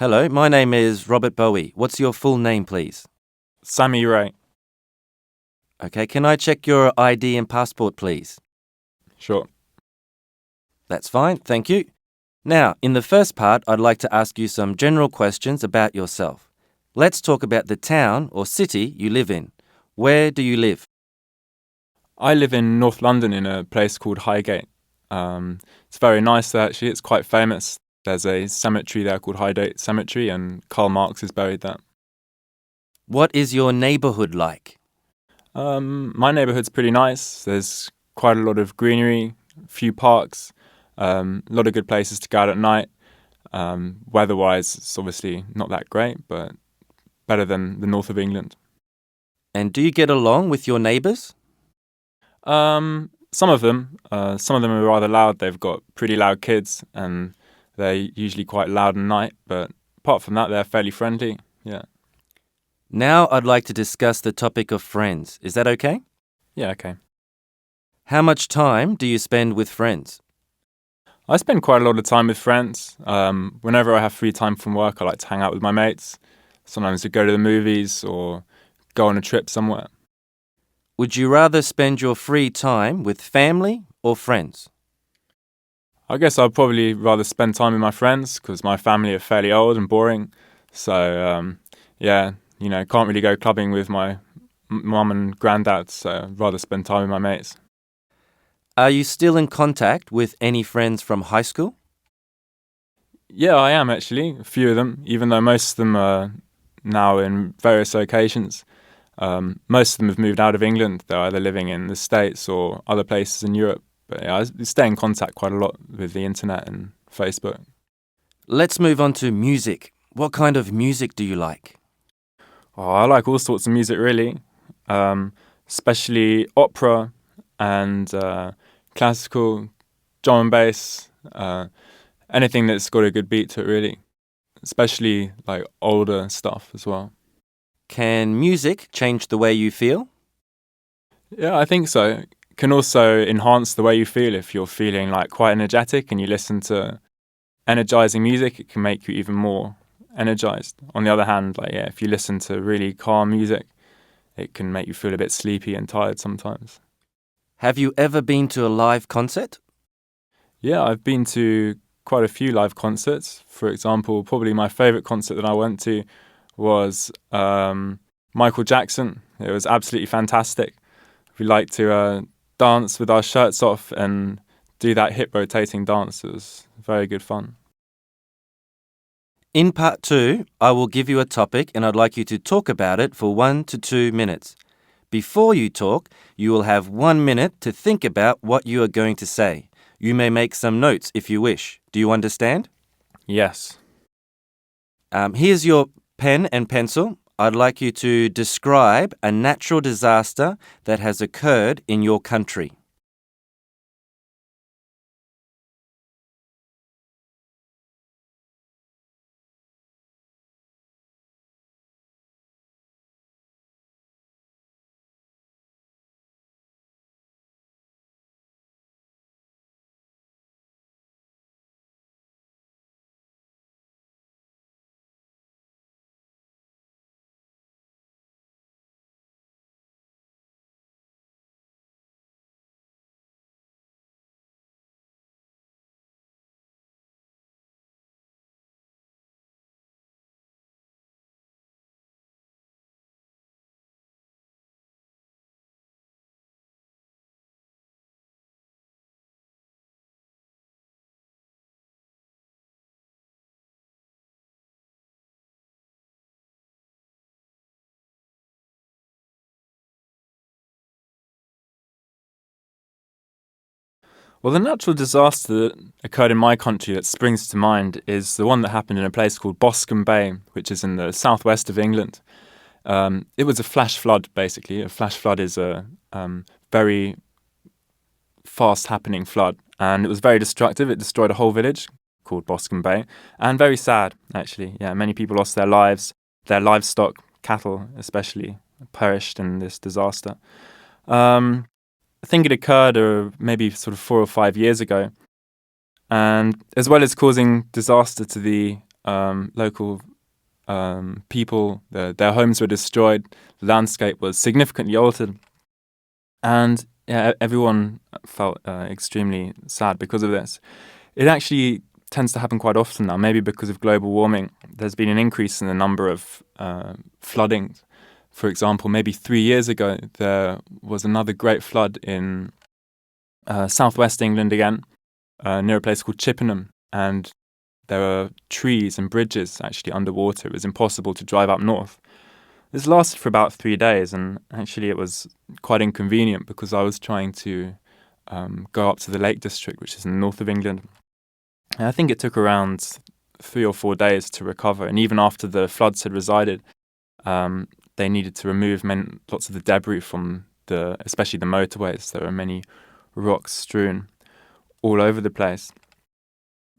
Hello, my name is Robert Bowie. What's your full name, please? Sammy Ray. Okay, can I check your ID and passport, please? Sure. That's fine, thank you. Now, in the first part, I'd like to ask you some general questions about yourself. Let's talk about the town or city you live in. Where do you live? I live in North London in a place called Highgate. It's very nice there, actually. It's quite famous. There's a cemetery there called Highgate Cemetery, and Karl Marx is buried there. What is your neighbourhood like? My neighbourhood's pretty nice. There's quite a lot of greenery, a few parks, a lot of good places to go out at night. Weather-wise, it's obviously not that great, but better than the north of England. And do you get along with your neighbours? Some of them are rather loud. They've got pretty loud kids, and they're usually quite loud at night. But apart from that, they're fairly friendly. Yeah. Now I'd like to discuss the topic of friends. Is that okay? Yeah, okay. How much time do you spend with friends? I spend quite a lot of time with friends. Whenever I have free time from work, I like to hang out with my mates. Sometimes we go to the movies or go on a trip somewhere. Would you rather spend your free time with family or friends? I guess I'd probably rather spend time with my friends because my family are fairly old and boring. So, can't really go clubbing with my mum and granddad, so I'd rather spend time with my mates. Are you still in contact with any friends from high school? Yeah, I am actually, a few of them, even though most of them are now in various locations. Most of them have moved out of England. They're either living in the States or other places in Europe. But yeah, I stay in contact quite a lot with the internet and Facebook. Let's move on to music. What kind of music do you like? Oh, I like all sorts of music, really, especially opera and classical, drum and bass, anything that's got a good beat to it, really, especially like older stuff as well. Can music change the way you feel? Yeah, I think so. It can also enhance the way you feel. If you're feeling like quite energetic and you listen to energizing music, it can make you even more energized. On the other hand, if you listen to really calm music, it can make you feel a bit sleepy and tired sometimes. Have you ever been to a live concert? Yeah, I've been to quite a few live concerts. For example, probably my favorite concert that I went to was Michael Jackson. It was absolutely fantastic. We like to dance with our shirts off and do that hip rotating dance. It was very good fun. In part 2, I will give you a topic and I'd like you to talk about it for 1 to 2 minutes. Before you talk, you will have 1 minute to think about what you are going to say. You may make some notes if you wish. Do you understand? Yes. Here's your pen and pencil. I'd like you to describe a natural disaster that has occurred in your country. Well, the natural disaster that occurred in my country that springs to mind is the one that happened in a place called Boscombe Bay, which is in the southwest of England. It was a flash flood, basically. A flash flood is a very fast-happening flood, and it was very destructive. It destroyed a whole village called Boscombe Bay, and very sad, actually. Yeah, many people lost their lives. Their livestock, cattle especially, perished in this disaster. I think it occurred maybe sort of 4 or 5 years ago. And as well as causing disaster to the local people. Their homes were destroyed. The landscape was significantly altered, and everyone felt extremely sad because of this. It actually tends to happen quite often now, maybe because of global warming. There's been an increase in the number of floodings. For example, maybe 3 years ago, there was another great flood in southwest England again, near a place called Chippenham, and there were trees and bridges actually underwater. It was impossible to drive up north. This lasted for about 3 days, and actually it was quite inconvenient because I was trying to go up to the Lake District, which is in the north of England. And I think it took around 3 or 4 days to recover, and even after the floods had resided, they needed to remove lots of the debris from especially the motorways. There were many rocks strewn all over the place.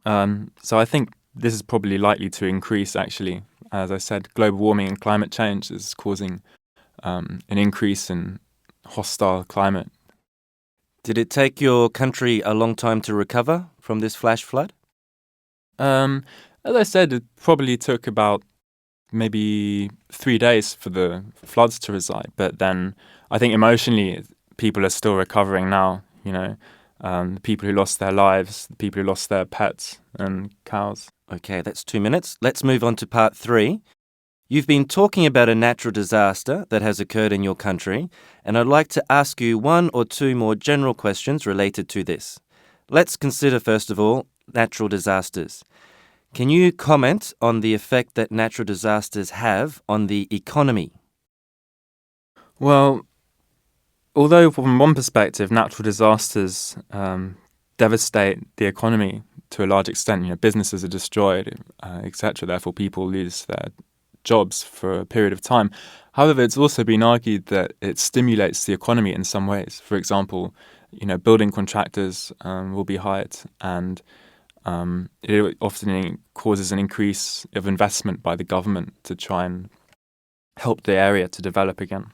So I think this is probably likely to increase, actually. As I said, global warming and climate change is causing an increase in hostile climate. Did it take your country a long time to recover from this flash flood? As I said, it probably took about maybe 3 days for the floods to reside. But then I think emotionally, people are still recovering now, the people who lost their lives, the people who lost their pets and cows. Okay, that's 2 minutes. Let's move on to part 3. You've been talking about a natural disaster that has occurred in your country, and I'd like to ask you 1 or 2 more general questions related to this. Let's consider, first of all, natural disasters. Can you comment on the effect that natural disasters have on the economy? Well, although from one perspective, natural disasters devastate the economy to a large extent, businesses are destroyed, etc. Therefore, people lose their jobs for a period of time. However, it's also been argued that it stimulates the economy in some ways. For example, building contractors will be hired, and it often causes an increase of investment by the government to try and help the area to develop again.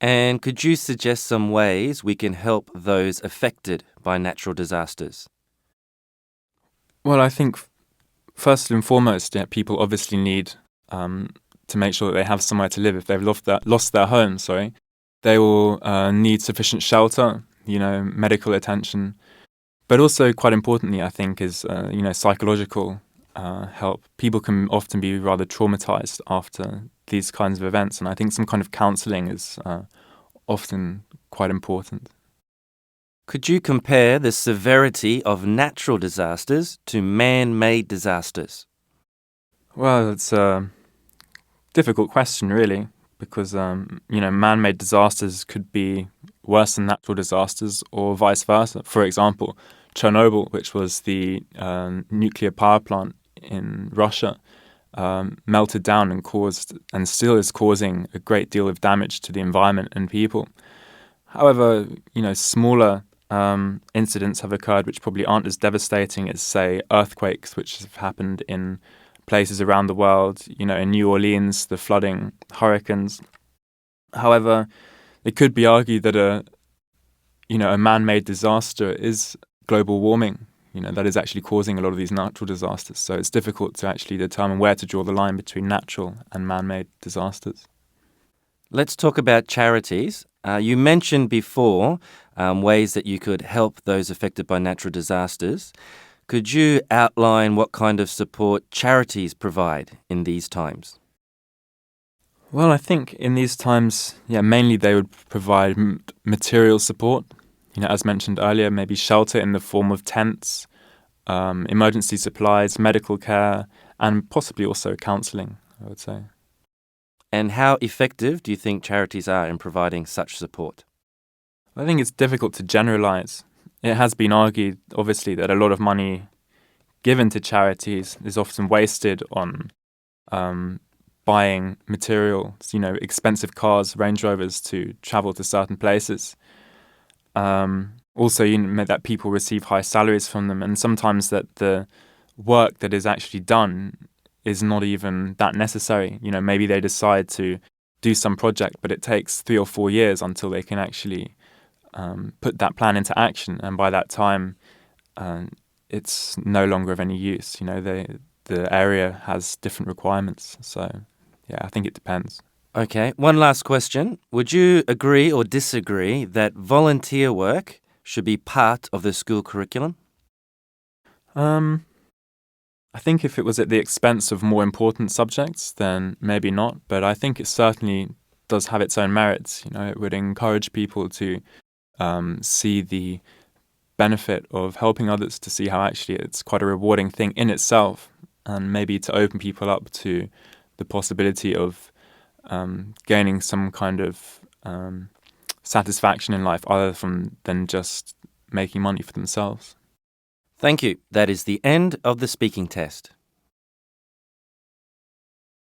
And could you suggest some ways we can help those affected by natural disasters? Well, I think first and foremost, people obviously need to make sure that they have somewhere to live. If they've lost their home, they will need sufficient shelter, medical attention. But also, quite importantly, I think, is psychological help. People can often be rather traumatized after these kinds of events, and I think some kind of counseling is often quite important. Could you compare the severity of natural disasters to man-made disasters? Well, it's a difficult question, really, because man-made disasters could be worse than natural disasters, or vice versa. For example, Chernobyl, which was the nuclear power plant in Russia, melted down and still is causing a great deal of damage to the environment and people. However, smaller incidents have occurred which probably aren't as devastating as, say, earthquakes, which have happened in places around the world, in New Orleans, the flooding, hurricanes. However, it could be argued that a man-made disaster is global warming, that is actually causing a lot of these natural disasters. So it's difficult to actually determine where to draw the line between natural and man-made disasters. Let's talk about charities. You mentioned before ways that you could help those affected by natural disasters. Could you outline what kind of support charities provide in these times? Well, I think in these times, mainly they would provide material support. As mentioned earlier, maybe shelter in the form of tents, emergency supplies, medical care, and possibly also counselling, I would say. And how effective do you think charities are in providing such support? I think it's difficult to generalise. It has been argued, obviously, that a lot of money given to charities is often wasted on buying materials, expensive cars, Range Rovers, to travel to certain places. Also, that people receive high salaries from them, and sometimes that the work that is actually done is not even that necessary. Maybe they decide to do some project, but it takes 3 or 4 years until they can actually put that plan into action, and by that time, it's no longer of any use. the area has different requirements. So, yeah, I think it depends. Okay, one last question. Would you agree or disagree that volunteer work should be part of the school curriculum? I think if it was at the expense of more important subjects, then maybe not. But I think it certainly does have its own merits. It would encourage people to see the benefit of helping others, to see how actually it's quite a rewarding thing in itself, and maybe to open people up to the possibility of gaining some kind of satisfaction in life other than just making money for themselves. Thank you. That is the end of the speaking test.